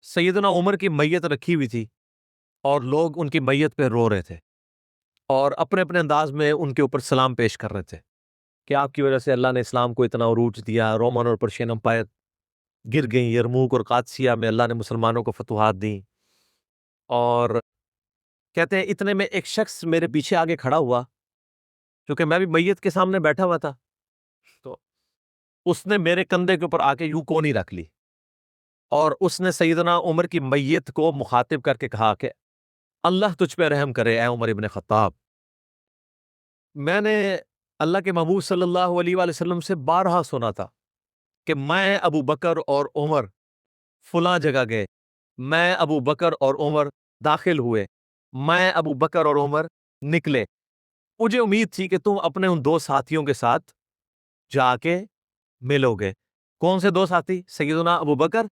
سیدنا عمر کی میت رکھی ہوئی تھی اور لوگ ان کی میت پہ رو رہے تھے اور اپنے اپنے انداز میں ان کے اوپر سلام پیش کر رہے تھے کہ آپ کی وجہ سے اللہ نے اسلام کو اتنا عروج دیا، رومن اور پرشین امپائر گر گئیں، یرموک اور قادسیہ میں اللہ نے مسلمانوں کو فتوحات دیں۔ اور کہتے ہیں اتنے میں ایک شخص میرے پیچھے آگے کھڑا ہوا، کیونکہ میں بھی میت کے سامنے بیٹھا ہوا تھا، تو اس نے میرے کندھے کے اوپر آ کے یوں کونی رکھ لی اور اس نے سیدنا عمر کی میت کو مخاطب کر کے کہا کہ اللہ تجھ پہ رحم کرے اے عمر ابن خطاب۔ میں نے اللہ کے محبوب صلی اللہ علیہ وآلہ وسلم سے بارہا سنا تھا کہ میں ابو بکر اور عمر فلاں جگہ گئے، میں ابو بکر اور عمر داخل ہوئے، میں ابو بکر اور عمر نکلے۔ مجھے امید تھی کہ تم اپنے ان دو ساتھیوں کے ساتھ جا کے ملو گے۔ کون سے دو ساتھی؟ سیدنا ابو بکر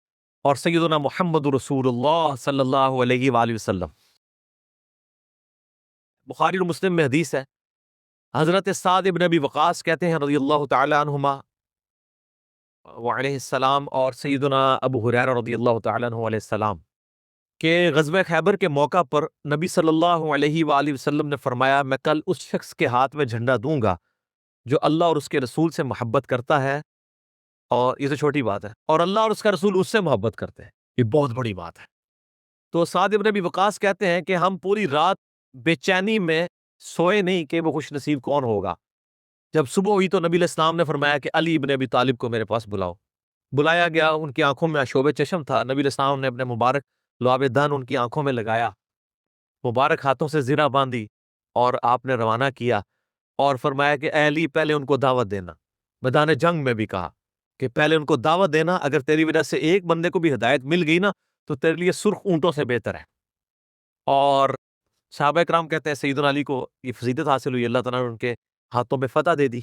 اور سیدنا محمد رسول اللہ صلی اللہ علیہ وآلہ وسلم۔ بخاری اور مسلم میں حدیث ہے، حضرت سعد ابن ابی وقاص کہتے ہیں رضی اللہ تعالی عنہما وعلیہ السلام، اور سیدنا ابو ہریرہ رضی اللہ تعالی عنہ علیہ السلام، کہ غزوہ خیبر کے موقع پر نبی صلی اللہ علیہ وآلہ وسلم نے فرمایا میں کل اس شخص کے ہاتھ میں جھنڈا دوں گا جو اللہ اور اس کے رسول سے محبت کرتا ہے، اور یہ تو چھوٹی بات ہے، اور اللہ اور اس کا رسول اس سے محبت کرتے ہیں، یہ بہت بڑی بات ہے۔ تو سعد ابن ابی وقاص کہتے ہیں کہ ہم پوری رات بے چینی میں سوئے نہیں کہ وہ خوش نصیب کون ہوگا۔ جب صبح ہوئی تو نبی علیہ السلام نے فرمایا کہ علی ابن ابی طالب کو میرے پاس بلاؤ۔ بلایا گیا، ان کی آنکھوں میں آشوب چشم تھا، نبی علیہ السلام نے اپنے مبارک لعاب دہن ان کی آنکھوں میں لگایا، مبارک ہاتھوں سے زرہ باندھی اور آپ نے روانہ کیا اور فرمایا کہ اے علی پہلے ان کو دعوت دینا۔ میدان جنگ میں بھی کہا کہ پہلے ان کو دعوت دینا، اگر تیری وجہ سے ایک بندے کو بھی ہدایت مل گئی نا تو تیرے لیے سرخ اونٹوں سے بہتر ہے۔ اور صحابہ کرام کہتے ہیں سیدنا علی کو یہ فضیلت حاصل ہوئی، اللہ تعالیٰ نے ان کے ہاتھوں میں فتح دے دی۔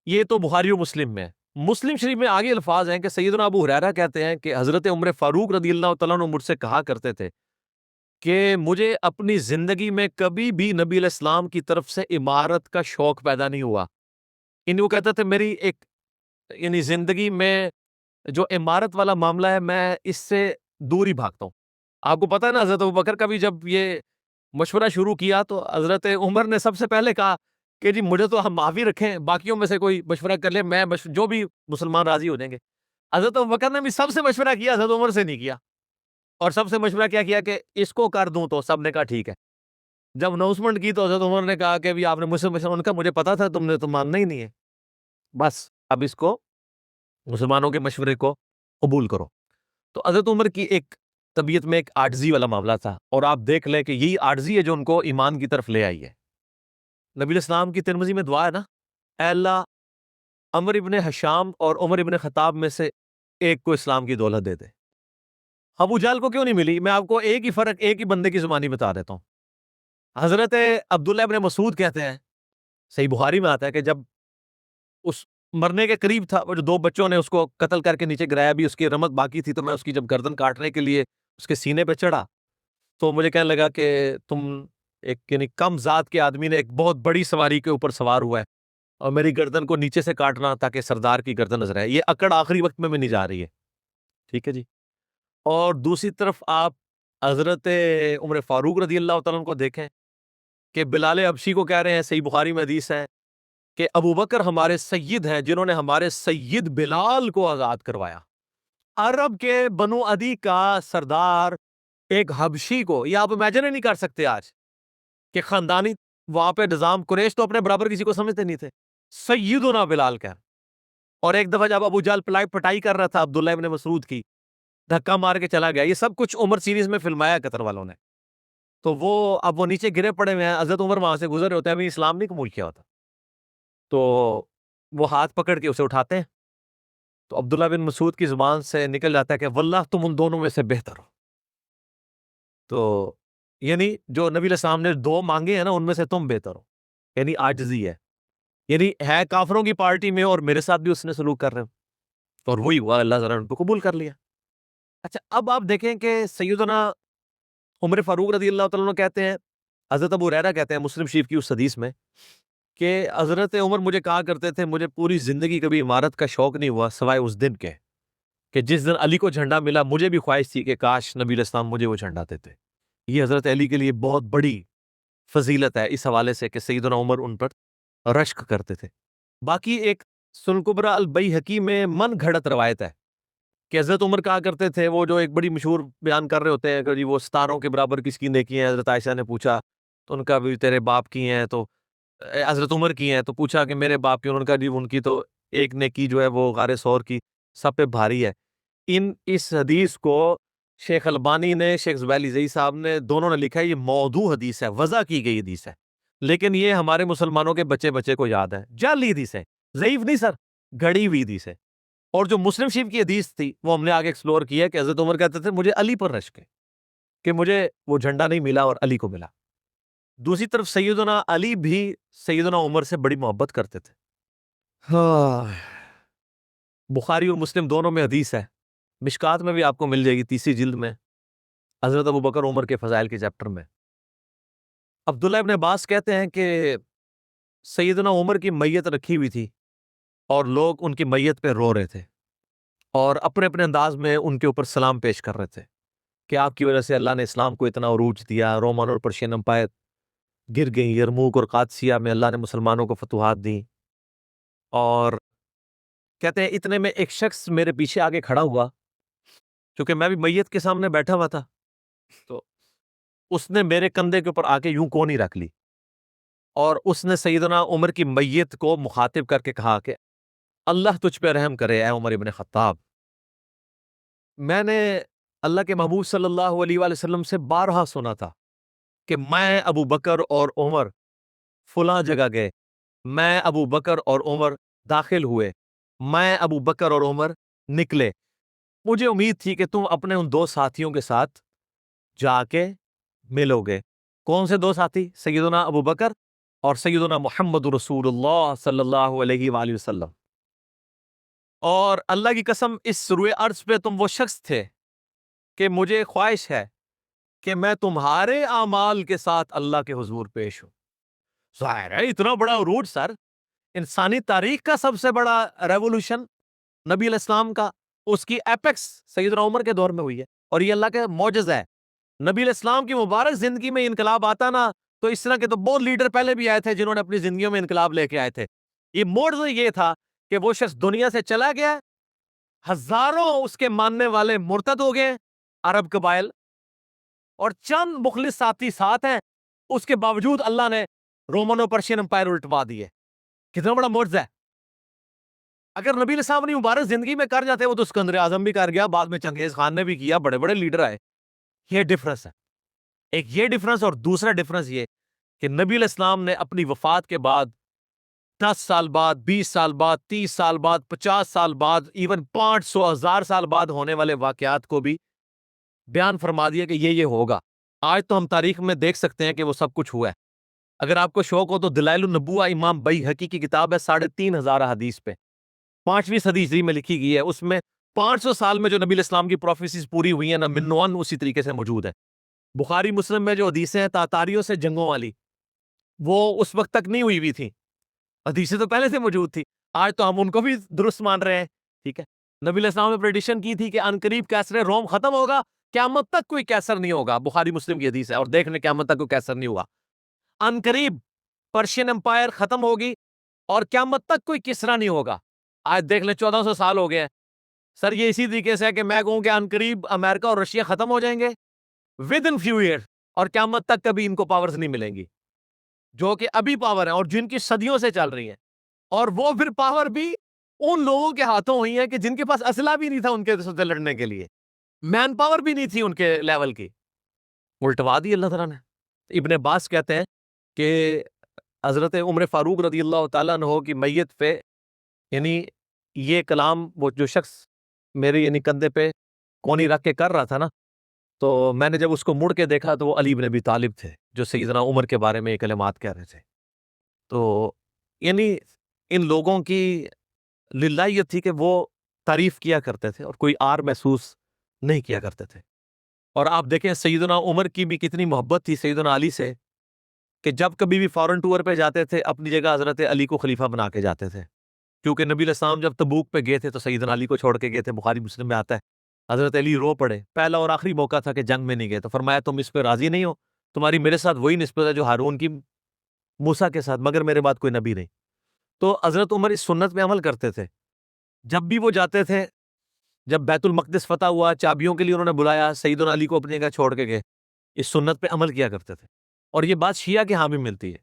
یہ تو بخاری و مسلم میں ہے۔ مسلم شریف میں آگے الفاظ ہیں کہ سیدنا ابو ہریرہ کہتے ہیں کہ حضرت عمر فاروق رضی اللہ تعالیٰ عنہ مجھ سے کہا کرتے تھے کہ مجھے اپنی زندگی میں کبھی بھی نبی علیہ السلام کی طرف سے امارت کا شوق پیدا نہیں ہوا۔ ان وہ کہتے تھے میری ایک یعنی زندگی میں جو امارت والا معاملہ ہے میں اس سے دور ہی بھاگتا ہوں۔ آپ کو پتہ ہے نا حضرت ابوبکر کا بھی جب یہ مشورہ شروع کیا تو حضرت عمر نے سب سے پہلے کہا کہ جی مجھے تو ہم معافی رکھیں، باقیوں میں سے کوئی مشورہ کر لے، میں جو بھی مسلمان راضی ہو جائیں گے۔ حضرت ابوبکر نے بھی سب سے مشورہ کیا، حضرت عمر سے نہیں کیا، اور سب سے مشورہ کیا کیا کہ اس کو کر دوں، تو سب نے کہا ٹھیک ہے۔ جب اناؤنسمنٹ کی تو حضرت عمر نے کہا کہ بھی آپ نے مجھ سے مشورہ، ان کا مجھے پتا تھا تم نے تو ماننا ہی نہیں ہے، بس اب اس کو مسلمانوں کے مشورے کو قبول کرو۔ تو حضرت عمر کی ایک طبیعت میں ایک عاجزی والا معاملہ تھا، اور آپ دیکھ لیں کہ یہی عاجزی ہے جو ان کو ایمان کی طرف لے آئی ہے۔ نبی علیہ السلام کی ترمذی میں دعا ہے نا، اے اللہ عمر ابن حشام اور عمر ابن خطاب میں سے ایک کو اسلام کی دولت دے دے۔ ابو جہل کو کیوں نہیں ملی؟ میں آپ کو ایک ہی فرق ایک ہی بندے کی زبانی بتا دیتا ہوں۔ حضرت عبداللہ ابن مسعود کہتے ہیں، صحیح بخاری میں آتا ہے کہ جب اس مرنے کے قریب تھا، وہ جو دو بچوں نے اس کو قتل کر کے نیچے گرایا، بھی اس کی رمت باقی تھی، تو میں اس کی جب گردن کاٹنے کے لیے اس کے سینے پہ چڑھا تو مجھے کہنے لگا کہ تم ایک یعنی کم ذات کے آدمی نے ایک بہت بڑی سواری کے اوپر سوار ہوا ہے اور میری گردن کو نیچے سے کاٹنا تاکہ سردار کی گردن نظر آئے۔ یہ اکڑ آخری وقت میں نہیں جا رہی ہے، ٹھیک ہے جی۔ اور دوسری طرف آپ حضرت عمر فاروق رضی اللہ تعالیٰ عنہ کو دیکھیں کہ بلال حبشی کو کہہ رہے ہیں، صحیح بخاری میں حدیث ہے کہ ابو بکر ہمارے سید ہیں جنہوں نے ہمارے سید بلال کو آزاد کروایا۔ عرب کے بنو عدی کا سردار ایک حبشی کو، یہ آپ امیجن ہی نہیں کر سکتے آج کہ خاندانی وہاں پہ نظام، قریش تو اپنے برابر کسی کو سمجھتے نہیں تھے، سیدنا بلال کہہ۔ اور ایک دفعہ جب ابو جہل پٹائی کر رہا تھا عبداللہ ابن مسعود کی، دھکا مار کے چلا گیا۔ یہ سب کچھ عمر سیریز میں فلمایا قطر والوں نے، تو اب وہ نیچے گرے پڑے ہوئے ہیں، حضرت عمر وہاں سے گزر ہوتے ہیں، ابھی اسلام نہیں قبول کیا ہوتا، تو وہ ہاتھ پکڑ کے اسے اٹھاتے ہیں، تو عبداللہ بن مسعود کی زبان سے نکل جاتا ہے کہ واللہ تم ان دونوں میں سے بہتر ہو۔ تو یعنی جو نبی علیہ السلام نے دو مانگے ہیں نا، ان میں سے تم بہتر ہو، یعنی عاجزی ہے، یعنی ہے کافروں کی پارٹی میں اور میرے ساتھ بھی اس نے سلوک کر رہے ہو، اور وہی ہوا، اللہ تعالیٰ نے ان کو قبول کر لیا۔ اچھا اب آپ دیکھیں کہ سیدنا عمر فاروق رضی اللہ تعالیٰ عنہ کہتے ہیں، حضرت ابو ہریرہ کہتے ہیں مسلم شریف کی اس حدیث میں کہ حضرت عمر مجھے کہا کرتے تھے مجھے پوری زندگی کبھی عمارت کا شوق نہیں ہوا سوائے اس دن کے کہ جس دن علی کو جھنڈا ملا مجھے بھی خواہش تھی کہ کاش نبی علیہ السلام مجھے وہ جھنڈا دیتے. یہ حضرت علی کے لیے بہت بڑی فضیلت ہے اس حوالے سے کہ سیدنا عمر ان پر رشک کرتے تھے. باقی ایک سنن کبریٰ البیہقی میں من گھڑت روایت ہے کہ حضرت عمر کہا کرتے تھے، وہ جو ایک بڑی مشہور بیان کر رہے ہوتے ہیں کہ جی وہ ستاروں کے برابر کس کی نیکی ہیں. حضرت عائشہ نے پوچھا تو ان کا بھی تیرے باپ کی ہیں، تو حضرت عمر کی ہیں، تو پوچھا کہ میرے باپ کی، انہوں نے کہا جی ان کی تو ایک نیکی جو ہے وہ غار ثور کی سب پہ بھاری ہے. اس حدیث کو شیخ البانی نے، شیخ زبیلی زئی صاحب نے، دونوں نے لکھا ہے یہ موضوع حدیث ہے، وضع کی گئی حدیث ہے، لیکن یہ ہمارے مسلمانوں کے بچے کو یاد ہے. جعلی حدیث ہے، ضعیف نہیں سر، گھڑی ہوئی حدیث ہے. اور جو مسلم شریف کی حدیث تھی وہ ہم نے آگے ایکسپلور کی ہے کہ حضرت عمر کہتے تھے مجھے علی پر رشک ہے کہ مجھے وہ جھنڈا نہیں ملا اور علی کو ملا. دوسری طرف سیدنا علی بھی سیدنا عمر سے بڑی محبت کرتے تھے. بخاری اور مسلم دونوں میں حدیث ہے، مشکات میں بھی آپ کو مل جائے گی 3 جلد میں، حضرت ابو بکر عمر کے فضائل کے چیپٹر میں. عبداللہ ابن عباس کہتے ہیں کہ سیدنا عمر کی میت رکھی ہوئی تھی اور لوگ ان کی میت پہ رو رہے تھے اور اپنے اپنے انداز میں ان کے اوپر سلام پیش کر رہے تھے کہ آپ کی وجہ سے اللہ نے اسلام کو اتنا عروج دیا، رومن اور پرشین امپائر گر گئیں، یرموک اور قادسیہ میں اللہ نے مسلمانوں کو فتوحات دی. اور کہتے ہیں اتنے میں ایک شخص میرے پیچھے آگے کھڑا ہوا، کیونکہ میں بھی میت کے سامنے بیٹھا ہوا تھا، تو اس نے میرے کندھے کے اوپر آ کے یوں کونی رکھ لی اور اس نے سیدنا عمر کی میت کو مخاطب کر کے کہا کہ اللہ تجھ پہ رحم کرے اے عمر ابن خطاب. میں نے اللہ کے محبوب صلی اللہ علیہ وآلہ وسلم سے بارہا سنا تھا کہ میں ابو بکر اور عمر فلاں جگہ گئے، میں ابو بکر اور عمر داخل ہوئے، میں ابو بکر اور عمر نکلے. مجھے امید تھی کہ تم اپنے ان 2 ساتھیوں کے ساتھ جا کے ملو گے. کون سے 2 ساتھی؟ سیدنا ابو بکر اور سیدنا محمد رسول اللہ صلی اللہ علیہ وآلہ وسلم. اور اللہ کی قسم اس روئے ارض پہ تم وہ شخص تھے کہ مجھے خواہش ہے کہ میں تمہارے اعمال کے ساتھ اللہ کے حضور پیش ہوں. ظاہر ہے اتنا بڑا عروج سر، انسانی تاریخ کا سب سے بڑا ریولوشن نبی علیہ السلام کا، اس کی ایپیکس سیدنا عمر کے دور میں ہوئی ہے، اور یہ اللہ کا معجزہ ہے. نبی علیہ السلام کی مبارک زندگی میں انقلاب آتا نا، تو اس طرح کے تو بہت لیڈر پہلے بھی آئے تھے جنہوں نے اپنی زندگیوں میں انقلاب لے کے آئے تھے. یہ معجزہ یہ تھا کہ وہ شخص دنیا سے چلا گیا، ہزاروں اس کے ماننے والے مرتد ہو گئے عرب قبائل، اور چند مخلص ساتھی ساتھ ہیں، اس کے باوجود اللہ نے رومن اور پرشین امپائر الٹوا دیے. کتنا بڑا معجزہ ہے. اگر نبی علیہ السلام نے مبارک زندگی میں کر جاتے، وہ تو اسکندر اعظم بھی کر گیا، بعد میں چنگیز خان نے بھی کیا، بڑے بڑے لیڈر آئے. یہ ڈفرنس ہے، ایک یہ ڈفرنس، اور دوسرا ڈفرنس یہ کہ نبی علیہ السلام نے اپنی وفات کے بعد 10 سال بعد، 20 سال بعد، 30 سال بعد، 50 سال بعد، ایون 500,000 سال بعد ہونے والے واقعات کو بھی بیان فرما دیا کہ یہ ہوگا. آج تو ہم تاریخ میں دیکھ سکتے ہیں کہ وہ سب کچھ ہوا ہے. اگر آپ کو شوق ہو تو دلائل النبوہ امام بیہقی کی کتاب ہے، 3,500 حدیث پہ، 5ویں صدی ہجری میں لکھی گئی ہے. اس میں 500 سال میں جو نبی علیہ السلام کی پروفیسیز پوری ہوئی ہیں نا، منوان اسی طریقے سے موجود ہے. بخاری مسلم میں جو حدیثیں ہیں تاتاریوں سے جنگوں والی، وہ اس وقت تک نہیں ہوئی تھی، حدیثیں تو پہلے سے موجود تھی. آج تو ہم ان کو بھی درست مان رہے ہیں. ٹھیک ہے، نبی علیہ السلام نے پریڈکشن کی تھی کہ عنقریب کیسر روم ختم ہوگا، قیامت تک کوئی کیسر نہیں ہوگا. بخاری مسلم کی حدیث ہے، اور دیکھ لیں قیامت تک کوئی کیسر نہیں ہوا. عنقریب پرشین امپائر ختم ہوگی اور قیامت تک کوئی کسرا نہیں ہوگا. آج دیکھ لیں 1400 سال ہو گئے ہیں. سر یہ اسی طریقے سے ہے کہ میں کہوں کہ عنقریب امریکہ اور رشیا ختم ہو جائیں گے ود ان فیو ایئر، اور قیامت تک کبھی ان کو پاورز نہیں ملیں گی جو کہ ابھی پاور ہیں اور جن کی صدیوں سے چل رہی ہیں. اور وہ پھر پاور بھی ان لوگوں کے ہاتھوں ہوئی ہے کہ جن کے پاس اسلحہ بھی نہیں تھا ان کے ساتھ لڑنے کے لیے، مین پاور بھی نہیں تھی ان کے لیول کی، الٹوا دی اللہ تعالیٰ نے. ابن عباس کہتے ہیں کہ حضرت عمر فاروق رضی اللہ تعالیٰ عنہ کی میت پہ، یعنی یہ کلام وہ جو شخص میرے یعنی کندھے پہ کونی رکھ کے کر رہا تھا نا، تو میں نے جب اس کو مڑ کے دیکھا تو وہ علی بن ابی طالب تھے جو سیدنا عمر کے بارے میں یہ کلمات کہہ رہے تھے. تو یعنی ان لوگوں کی للہیت تھی کہ وہ تعریف کیا کرتے تھے اور کوئی آر محسوس نہیں کیا کرتے تھے. اور آپ دیکھیں سیدنا عمر کی بھی کتنی محبت تھی سیدنا علی سے کہ جب کبھی بھی فارن ٹور پہ جاتے تھے اپنی جگہ حضرت علی کو خلیفہ بنا کے جاتے تھے. کیونکہ نبی علیہ السلام جب تبوک پہ گئے تھے تو سیدنا علی کو چھوڑ کے گئے تھے، بخاری مسلم میں آتا ہے۔ حضرت علی رو پڑے، پہلا اور آخری موقع تھا کہ جنگ میں نہیں گئے، تو فرمایا تم اس پہ راضی نہیں ہو؟ تمہاری میرے ساتھ وہی نسبت ہے جو ہارون کی موسیٰ کے ساتھ، مگر میرے بعد کوئی نبی نہیں۔ تو حضرت عمر اس سنت پہ عمل کرتے تھے۔ جب بھی وہ جاتے تھے، جب بیت المقدس فتح ہوا، چابیوں کے لیے انہوں نے بلایا، سیدنا علی کو اپنی جگہ چھوڑ کے گئے، اس سنت پہ عمل کیا کرتے تھے۔ اور یہ بات شیعہ کے ہاں بھی ملتی ہے۔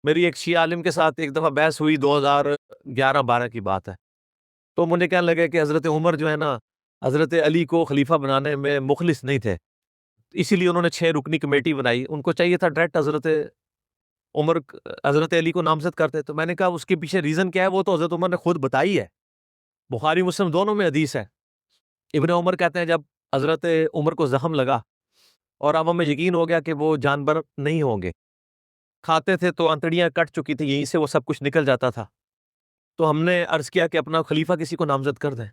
میری ایک شیعہ عالم کے ساتھ ایک دفعہ بحث ہوئی، 2011-12 کی بات ہے، تو مجھے کہنے لگے کہ حضرت عمر جو ہے نا، حضرت علی کو خلیفہ بنانے میں مخلص نہیں تھے، اسی لیے انہوں نے 6 رکنی کمیٹی بنائی، ان کو چاہیے تھا ڈائریکٹ عمر حضرت علی کو نامزد کرتے۔ تو میں نے کہا اس کے پیچھے ریزن کیا ہے، وہ تو حضرت عمر نے خود بتائی ہے، بخاری مسلم دونوں میں حدیث ہے۔ ابن عمر کہتے ہیں جب حضرت عمر کو زخم لگا اور اب ہمیں یقین ہو گیا کہ وہ جانبر نہیں ہوں گے، کھاتے تھے تو انتڑیاں کٹ چکی تھی، یہیں سے وہ سب کچھ نکل جاتا تھا، تو ہم نے عرض کیا کہ اپنا خلیفہ کسی کو نامزد کر دیں۔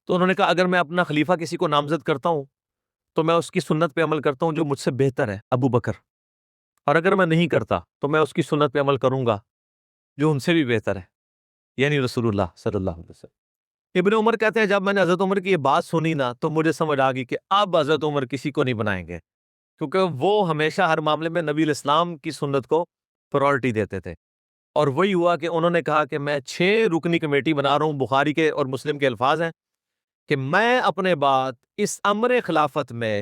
تو انہوں نے کہا اگر میں اپنا خلیفہ کسی کو نامزد کرتا ہوں تو میں اس کی سنت پہ عمل کرتا ہوں جو مجھ سے بہتر ہے، ابو بکر، اور اگر میں نہیں کرتا تو میں اس کی سنت پہ عمل کروں گا جو ان سے بھی بہتر ہے، یعنی رسول اللہ صلی اللہ علیہ وسلم۔ ابن عمر کہتے ہیں جب میں نے حضرت عمر کی یہ بات سنی نا، تو مجھے سمجھ آ گئی کہ اب حضرت عمر کسی کو نہیں بنائیں گے، کیونکہ وہ ہمیشہ ہر معاملے میں نبی الاسلام کی سنت کو پرائورٹی دیتے تھے۔ اور وہی ہوا کہ انہوں نے کہا کہ میں 6 رکنی کمیٹی بنا رہا ہوں، بخاری کے اور مسلم کے الفاظ ہیں کہ میں اپنے بعد اس امر خلافت میں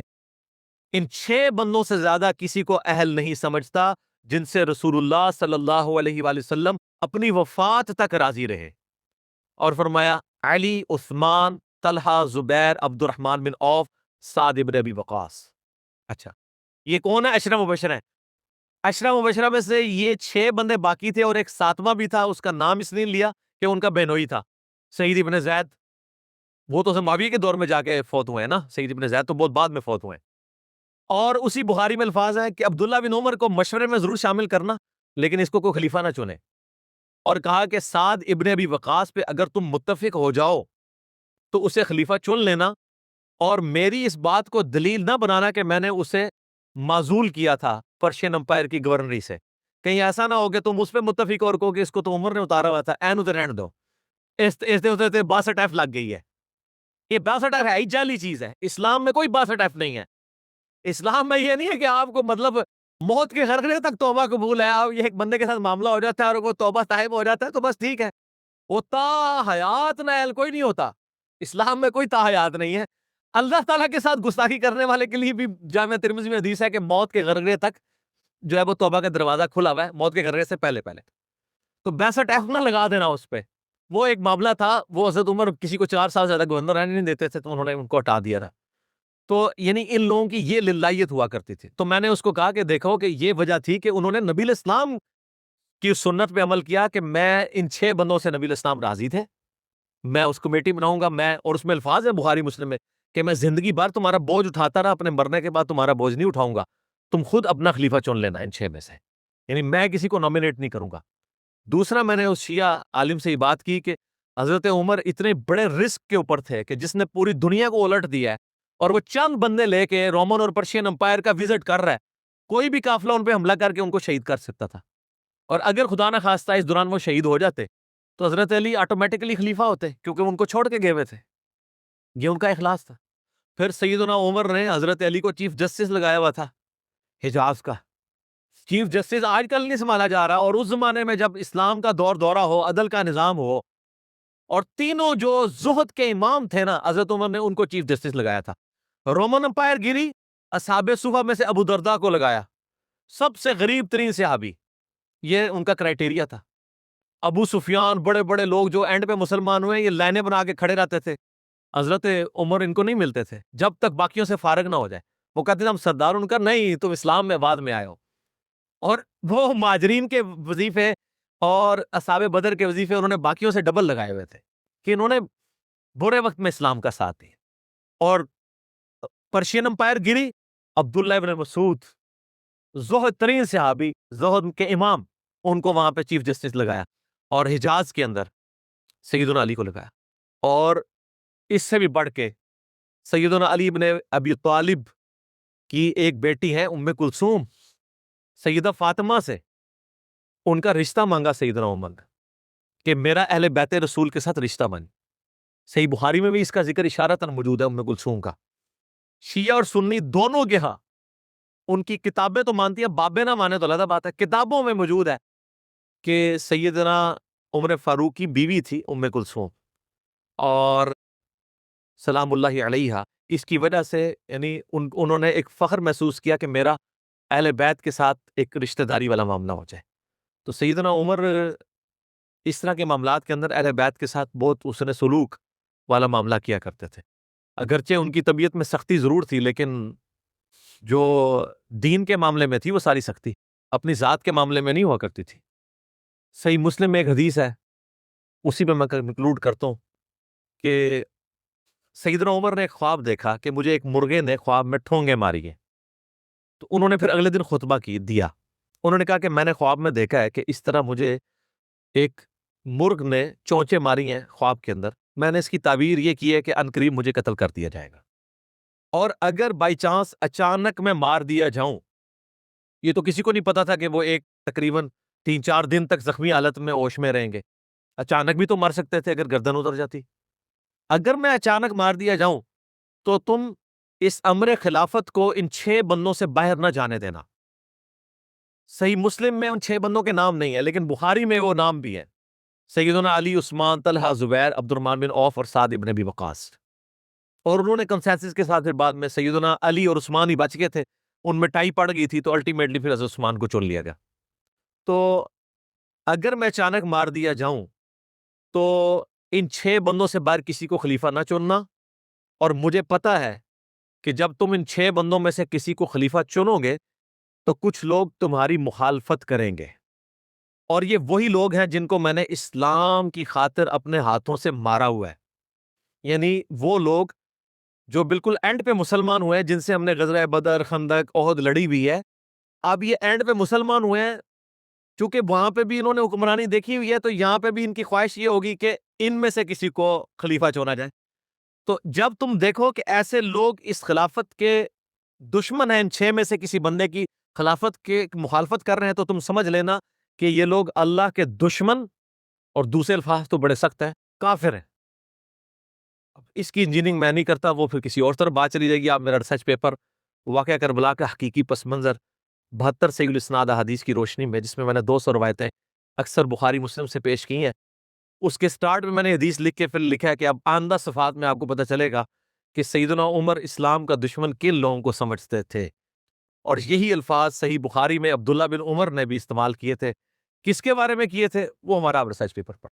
ان 6 بندوں سے زیادہ کسی کو اہل نہیں سمجھتا جن سے رسول اللہ صلی اللہ علیہ وآلہ وسلم اپنی وفات تک راضی رہے۔ اور فرمایا علی، عثمان، طلحہ، زبیر، عبد الرحمن بن عوف، سعد ابن ابی وقاص۔ اچھا، یہ کون ہے؟ عشرہ مبشرہ ہیں۔ عشرہ مبشرہ میں سے یہ 6 بندے باقی تھے، اور ایک 7واں بھی تھا، اس کا نام اس لیے لیا کہ ان کا بہنوئی تھا، سعید ابن زید۔ وہ تو معاویہ کے دور میں جا کے فوت ہوئے ہیں نا، سعید ابن زید تو بہت بعد میں فوت ہوئے ہیں۔ اور اسی بخاری میں الفاظ ہے کہ عبداللہ بن عمر کو مشورے میں ضرور شامل کرنا، لیکن اس کو کوئی خلیفہ نہ چنے، اور کہا کہ سعد ابن ابی وقاص پہ اگر تم متفق ہو جاؤ تو اسے خلیفہ چن لینا، اور میری اس بات کو دلیل نہ بنانا کہ میں نے اسے معزول کیا تھا پرشین امپائر کی گورنری سے، کہیں ایسا نہ ہو کہ تم اس پہ متفق اور کہو کہ اس کو تو عمر نے اتارا ہوا تھا، این اتنے رہنے دو، اس 62 ایف لگ گئی ہے۔ یہ 62 ایف ہے ہی جعلی چیز ہے، اسلام میں کوئی 62 ایف نہیں ہے۔ اسلام میں یہ نہیں ہے کہ آپ کو مطلب موت کے غرغرے تک توبہ قبول ہے، آپ یہ ایک بندے کے ساتھ معاملہ ہو جاتا ہے اور وہ توبہ طائب ہو جاتا ہے تو بس ٹھیک ہے، وہ تا حیات نائل کوئی نہیں ہوتا۔ اسلام میں کوئی تا حیات نہیں ہے۔ اللہ تعالیٰ کے ساتھ گستاخی کرنے والے کے لیے بھی جامعہ ترمذی میں حدیث ہے کہ موت کے غرغرے تک جو ہے وہ توبہ کا دروازہ کھلا ہوا ہے، موت کے غرغرے سے پہلے پہلے۔ تو 62 ایف نہ لگا دینا اس پہ، وہ ایک معاملہ تھا، وہ حضرت عمر کسی کو 4 سال سے زیادہ گورنر رہنے نہیں دیتے تھے، تو انہوں نے ان کو ہٹا دیا تھا۔ تو یعنی ان لوگوں کی یہ للہیت ہوا کرتی تھی۔ تو میں نے اس کو کہا کہ دیکھو کہ یہ وجہ تھی کہ انہوں نے نبی الاسلام کی سنت پہ عمل کیا کہ میں ان 6 بندوں سے نبی الاسلام راضی تھے، میں اس کمیٹی بناؤں گا، میں، اور اس میں الفاظ ہیں بخاری مسلم میں کہ میں زندگی بھر تمہارا بوجھ اٹھاتا رہا، اپنے مرنے کے بعد تمہارا بوجھ نہیں اٹھاؤں گا، تم خود اپنا خلیفہ چن لینا ان 6 میں سے، یعنی میں کسی کو نامینیٹ نہیں کروں گا۔ دوسرا، میں نے اس شیعہ عالم سے یہ بات کی کہ حضرت عمر اتنے بڑے رسک کے اوپر تھے کہ جس نے پوری دنیا کو الٹ دیا ہے، اور وہ چند بندے لے کے رومن اور پرشین امپائر کا وزٹ کر رہا ہے، کوئی بھی قافلہ ان پہ حملہ کر کے ان کو شہید کر سکتا تھا، اور اگر خدا نہ خواستہ اس دوران وہ شہید ہو جاتے تو حضرت علی آٹومیٹکلی خلیفہ ہوتے، کیونکہ وہ ان کو چھوڑ کے گئے ہوئے تھے، یہ ان کا اخلاص تھا۔ پھر سیدنا عمر نے حضرت علی کو چیف جسٹس لگایا ہوا تھا حجاز کا۔ چیف جسٹس آج کل نہیں سنبھالا جا رہا، اور اس زمانے میں جب اسلام کا دور دورہ ہو، عدل کا نظام ہو، اور تینوں جو زہد کے امام تھے نا، حضرت عمر نے ان کو چیف جسٹس لگایا تھا۔ رومن امپائر گری، اصحاب صفہ میں سے ابو درداء کو لگایا، سب سے غریب ترین صحابی، یہ ان کا کرائٹیریا تھا۔ ابو سفیان، بڑے بڑے لوگ جو اینڈ پہ مسلمان ہوئے، یہ لائنیں بنا کے کھڑے رہتے تھے، حضرت عمر ان کو نہیں ملتے تھے جب تک باقیوں سے فارغ نہ ہو جائے۔ وہ کہتے تھے ہم سردار، ان کا نہیں، تم اسلام میں بعد میں آئے ہو۔ اور وہ مہاجرین کے وظیفے اور اصحاب بدر کے وظیفے انہوں نے باقیوں سے ڈبل لگائے ہوئے تھے کہ انہوں نے برے وقت میں اسلام کا ساتھ دیا۔ اور پرشین امپائر گری، عبداللہ ابن مسعود، زہد ترین صحابی، زہد کے امام، ان کو وہاں پہ چیف جسٹس لگایا، اور حجاز کے اندر سیدنا علی کو لگایا۔ اور اس سے بھی بڑھ کے سیدنا علی ابن ابی طالب کی ایک بیٹی ہے ام کلثوم، سیدہ فاطمہ سے ان کا رشتہ مانگا سیدنا عمر نے، کہ میرا اہل بیت رسول کے ساتھ رشتہ بن۔ صحیح بخاری میں بھی اس کا ذکر اشارتاً موجود ہے ام کلثوم کا۔ شیعہ اور سنی دونوں کے ہاں ان کی کتابیں تو مانتی ہیں، بابے نہ مانے تو علیحدہ بات ہے، کتابوں میں موجود ہے کہ سیدنا عمر فاروق کی بیوی تھی ام کلثوم، اور سلام اللہ علیہا، اس کی وجہ سے یعنی انہوں نے ایک فخر محسوس کیا کہ میرا اہل بیت کے ساتھ ایک رشتہ داری والا معاملہ ہو جائے۔ تو سیدنا عمر اس طرح کے معاملات کے اندر اہل بیت کے ساتھ بہت حسن سلوک والا معاملہ کیا کرتے تھے۔ اگرچہ ان کی طبیعت میں سختی ضرور تھی، لیکن جو دین کے معاملے میں تھی وہ ساری سختی اپنی ذات کے معاملے میں نہیں ہوا کرتی تھی۔ صحیح مسلم میں ایک حدیث ہے، اسی میں کنکلوڈ کرتا ہوں کہ سیدنا عمر نے ایک خواب دیکھا کہ مجھے ایک مرغے نے خواب میں ٹھونگے ماری ہیں۔ تو انہوں نے پھر اگلے دن خطبہ دیا، انہوں نے کہا کہ میں نے خواب میں دیکھا ہے کہ اس طرح مجھے ایک مرغ نے چونچے ماری ہیں خواب کے اندر، میں نے اس کی تعبیر یہ کی ہے کہ عنقریب مجھے قتل کر دیا جائے گا، اور اگر بائی چانس اچانک میں مار دیا جاؤں، یہ تو کسی کو نہیں پتا تھا کہ وہ ایک تقریباً 3-4 دن تک زخمی حالت میں ہوش میں رہیں گے، اچانک بھی تو مر سکتے تھے اگر گردن اتر جاتی۔ اگر میں اچانک مار دیا جاؤں تو تم اس امر خلافت کو ان 6 بندوں سے باہر نہ جانے دینا۔ صحیح مسلم میں ان 6 بندوں کے نام نہیں ہے، لیکن بخاری میں وہ نام بھی ہے، سیدنا علی، عثمان، طلحہ، زبیر، عبد الرحمن بن عوف اور سعد ابن ابی وقاص۔ اور انہوں نے کنسنسس کے ساتھ پھر بعد میں سیدنا علی اور عثمان ہی بچ گئے تھے، ان میں ٹائی پڑ گئی تھی تو الٹیمیٹلی پھر حضرت عثمان کو چن لیا گیا۔ تو اگر میں اچانک مار دیا جاؤں تو ان 6 بندوں سے باہر کسی کو خلیفہ نہ چننا، اور مجھے پتا ہے کہ جب تم ان 6 بندوں میں سے کسی کو خلیفہ چنو گے تو کچھ لوگ تمہاری مخالفت کریں گے، اور یہ وہی لوگ ہیں جن کو میں نے اسلام کی خاطر اپنے ہاتھوں سے مارا ہوا ہے، یعنی وہ لوگ جو بالکل اینڈ پہ مسلمان ہوئے ہیں، جن سے ہم نے غزوہ بدر، خندق، احد لڑی بھی ہے، اب یہ اینڈ پہ مسلمان ہوئے ہیں، چونکہ وہاں پہ بھی انہوں نے حکمرانی دیکھی ہوئی ہے، تو یہاں پہ بھی ان کی خواہش یہ ہوگی کہ ان میں سے کسی کو خلیفہ چنا جائے۔ تو جب تم دیکھو کہ ایسے لوگ اس خلافت کے دشمن ہیں، ان 6 میں سے کسی بندے کی خلافت کے مخالفت کر رہے ہیں، تو تم سمجھ لینا کہ یہ لوگ اللہ کے دشمن، اور دوسرے الفاظ تو بڑے سخت ہیں، کافر ہیں۔ اس کی انجینئرنگ میں نہیں کرتا، وہ پھر کسی اور طرف بات چلی جائے گی۔ آپ میرا ریسرچ پیپر واقعہ کربلا کا حقیقی پس منظر 72 صحیح الاسناد احادیث کی روشنی میں، جس میں نے 200 روایتیں اکثر بخاری مسلم سے پیش کی ہیں، اس کے سٹارٹ میں میں نے حدیث لکھ کے پھر لکھا ہے کہ اب آئندہ صفحات میں آپ کو پتہ چلے گا کہ سیدنا عمر اسلام کا دشمن کن لوگوں کو سمجھتے تھے، اور یہی الفاظ صحیح بخاری میں عبداللہ بن عمر نے بھی استعمال کیے تھے۔ کس کے بارے میں کیے تھے وہ ہمارا اب ریسرچ پیپر پڑھ